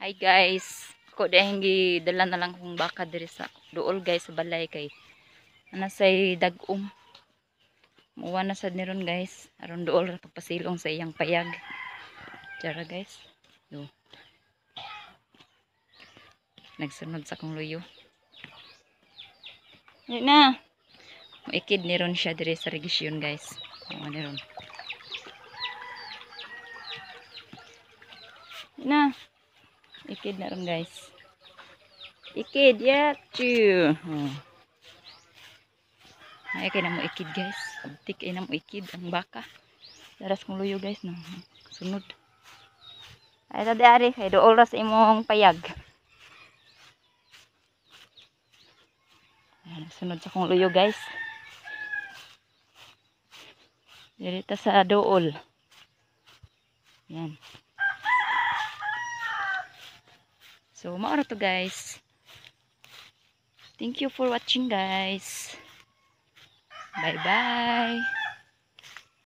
Hi guys. Ako dahil dala na lang kong baka diri sa duol guys sa balay kay ana say dag-om. Muwa na sad ni ron guys. Aron duol ra pagpasilong sa iyang payag. Tara guys. Yo. Nagsunod sa kong luyo. Yan na. Muikid ni ron siya diri sa regisyon guys. Muwa ni ron. Yan na. Ikid na ron guys. Ikid, yachu. Oh. Ay kay na mo ikid guys. Abtik ay na mo ikid ang baka. Daras kong luyo guys no. Sunod. Ay tadi ari kay do oras imong payag. Ayan, sunod sa kong luyo guys. Dirita sa dool. Yan. So maura to guys. Thank you for watching guys. Bye bye.